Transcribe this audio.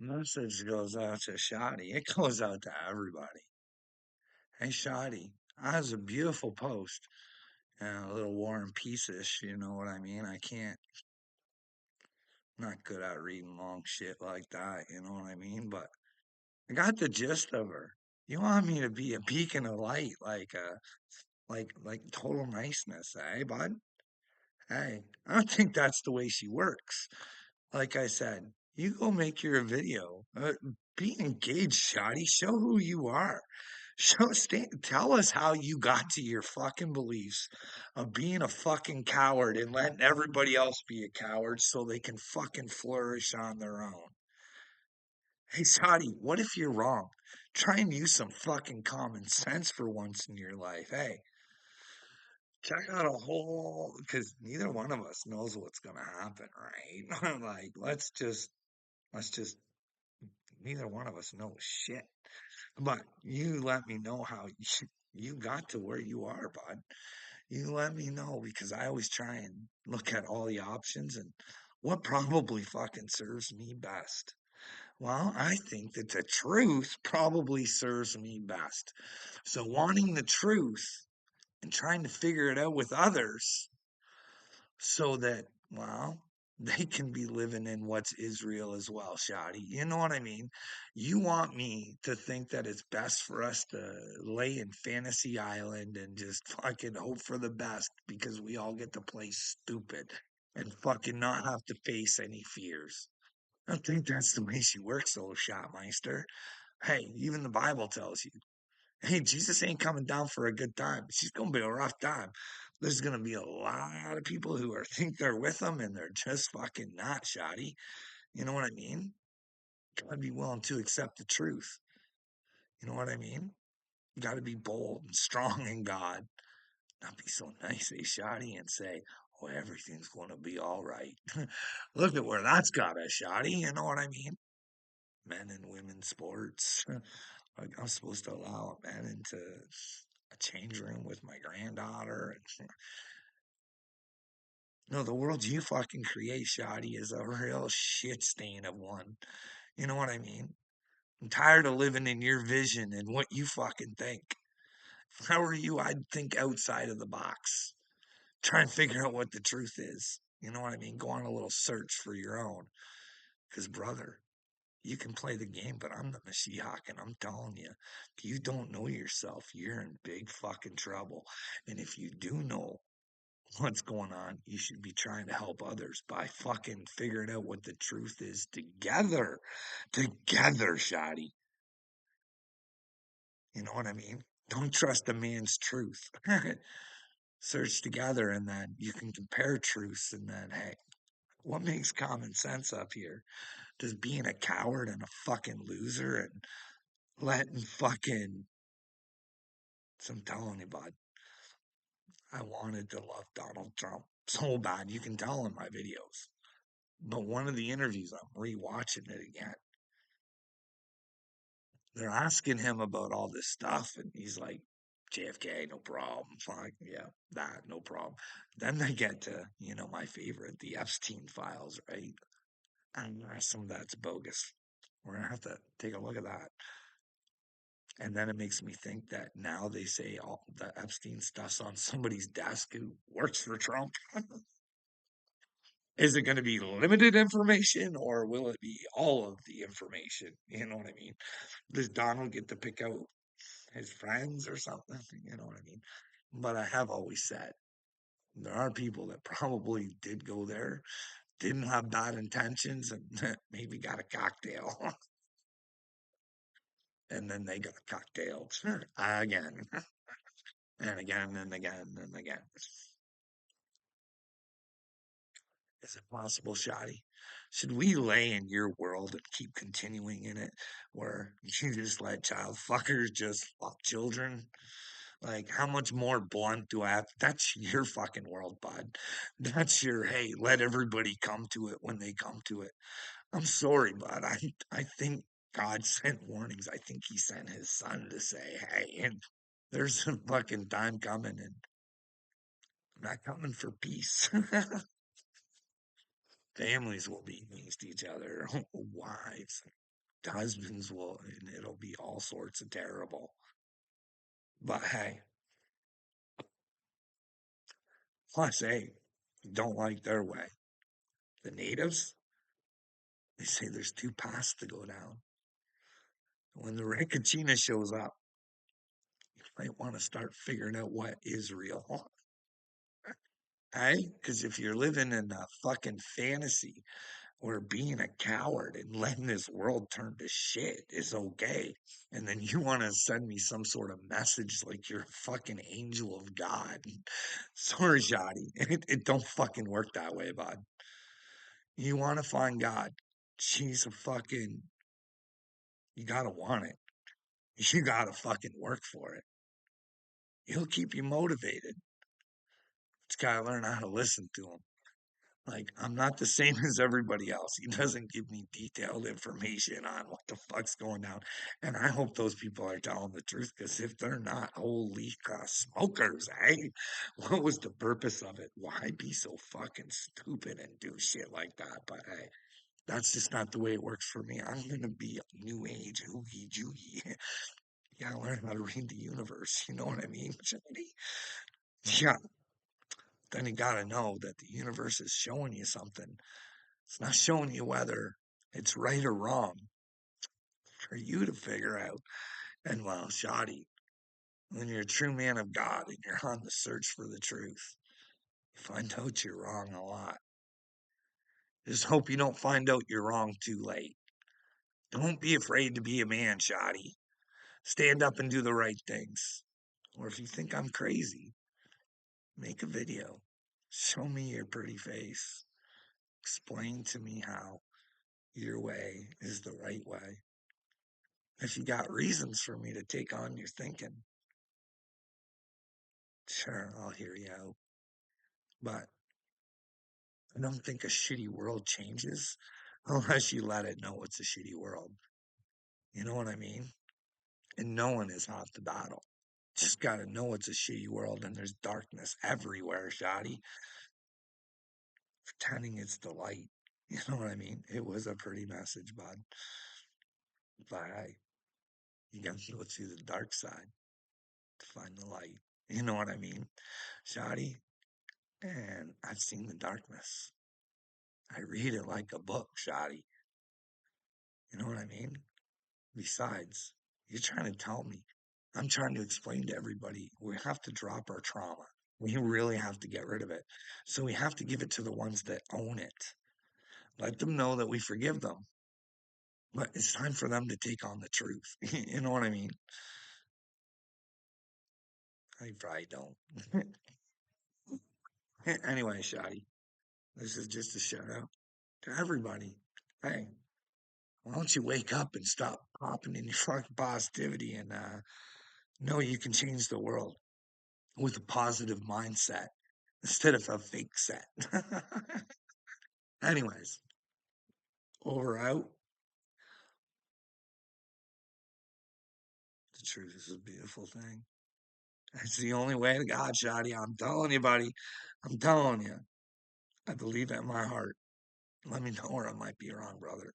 Message goes out to Shoddy. It goes out to everybody. Hey, Shoddy, that was a beautiful post. And a little War and Peace-ish, you know what I mean? Not good at reading long shit like that, you know what I mean? But I got the gist of her. You want me to be a beacon of light, like total niceness, eh, bud? Hey, I don't think that's the way she works. Like I said, you go make your video. Be engaged, Shoddy. Show who you are. Tell us how you got to your fucking beliefs of being a fucking coward and letting everybody else be a coward so they can fucking flourish on their own. Hey, Shoddy, what if you're wrong? Try and use some fucking common sense for once in your life. Hey, check out a whole, because neither one of us knows what's gonna happen, right? Like, let's just, neither one of us knows shit. But you let me know how you got to where you are, bud. You let me know because I always try and look at all the options and what probably fucking serves me best. Well, I think that the truth probably serves me best. So wanting the truth and trying to figure it out with others so that, well, they can be living in what's Israel as well, Shadi. You know what I mean? You want me to think that it's best for us to lay in Fantasy Island and just fucking hope for the best because we all get to play stupid and fucking not have to face any fears. I don't think that's the way she works, though, Shotmeister. Hey, even the Bible tells you. Hey, Jesus ain't coming down for a good time. She's gonna be a rough time. There's gonna be a lot of people who are think they're with him and they're just fucking not, Shoddy. You know what I mean? Gotta be willing to accept the truth. You know what I mean? You gotta be bold and strong in God. Not be so nice, Shoddy, and say, "Oh, everything's gonna be all right." Look at where that's got us, Shoddy. You know what I mean? Men and women sports. Like I'm supposed to allow a man into a change room with my granddaughter. No, the world you fucking create, Shoddy, is a real shit stain of one. You know what I mean? I'm tired of living in your vision and what you fucking think. If I were you, I'd think outside of the box. Try and figure out what the truth is. You know what I mean? Go on a little search for your own. Because, brother, you can play the game, but I'm the Mashiach, and I'm telling you, if you don't know yourself, you're in big fucking trouble. And if you do know what's going on, you should be trying to help others by fucking figuring out what the truth is together. Together, Shoddy. You know what I mean? Don't trust a man's truth. Search together, and then you can compare truths, and then, hey, what makes common sense up here? Does being a coward and a fucking loser and letting fucking, so I'm telling you, bud, I wanted to love Donald Trump so bad. You can tell in my videos. But one of the interviews, I'm rewatching it again. They're asking him about all this stuff, and he's like, JFK, no problem. Like, yeah, that, no problem. Then they get to, my favorite, the Epstein files, right? And some of that's bogus. We're gonna have to take a look at that. And then it makes me think that now they say all the Epstein stuff's on somebody's desk who works for Trump. Is it going to be limited information or will it be all of the information? You know what I mean? Does Donald get to pick out his friends or something? You know what I mean? But I have always said there are people that probably did go there, didn't have bad intentions, and maybe got a cocktail. And then they got cocktailed again and again and again and again. Is it possible, Shoddy? Should we lay in your world and keep continuing in it where you just let child fuckers just fuck children? Like, how much more blunt do I have? That's your fucking world, bud. That's your, hey, let everybody come to it when they come to it. I'm sorry, bud. I think God sent warnings. I think he sent his son to say, hey, and there's a fucking time coming and I'm not coming for peace. Families will be against each other, wives, husbands will, and it'll be all sorts of terrible. But hey, plus, hey, don't like their way. The natives, they say there's two paths to go down. When the Rankachina shows up, you might want to start figuring out what is real. Hey, because if you're living in a fucking fantasy where being a coward and letting this world turn to shit is okay, and then you want to send me some sort of message like you're a fucking angel of God. Sorry, Shoddy. It don't fucking work that way, bud. You want to find God. She's a fucking, you gotta want it. You gotta fucking work for it. He'll keep you motivated. Just gotta learn how to listen to him. Like, I'm not the same as everybody else. He doesn't give me detailed information on what the fuck's going down. And I hope those people are telling the truth, because if they're not, holy smokers, eh? What was the purpose of it? Why be so fucking stupid and do shit like that? But hey, that's just not the way it works for me. I'm gonna be a new age oogie joogie. You gotta learn how to read the universe. You know what I mean, Johnny? Yeah. Then you gotta know that the universe is showing you something. It's not showing you whether it's right or wrong for you to figure out. And well, shoddy, when you're a true man of God and you're on the search for the truth, you find out you're wrong a lot. Just hope you don't find out you're wrong too late. Don't be afraid to be a man, shoddy. Stand up and do the right things. Or if you think I'm crazy, make a video. Show me your pretty face. Explain to me how your way is the right way. If you got reasons for me to take on your thinking, sure, I'll hear you out. But I don't think a shitty world changes unless you let it know it's a shitty world. You know what I mean? And knowing is half the battle. Just gotta know it's a shitty world and there's darkness everywhere, shoddy. Pretending it's the light. You know what I mean? It was a pretty message, bud. But hey, you gotta go through the dark side to find the light. You know what I mean? Shoddy, and I've seen the darkness. I read it like a book, shoddy. You know what I mean? Besides, you're trying to tell me. I'm trying to explain to everybody we have to drop our trauma. We really have to get rid of it. So we have to give it to the ones that own it. Let them know that we forgive them. But it's time for them to take on the truth. You know what I mean? I probably don't. Anyway, Shoddy, this is just a shout out to everybody. Hey, why don't you wake up and stop popping in your fucking positivity and know you can change the world with a positive mindset instead of a fake set. Anyways, over out. The truth is a beautiful thing. It's the only way to God, Shoddy. I'm telling you, buddy. I'm telling you. I believe it in my heart. Let me know where I might be wrong, brother.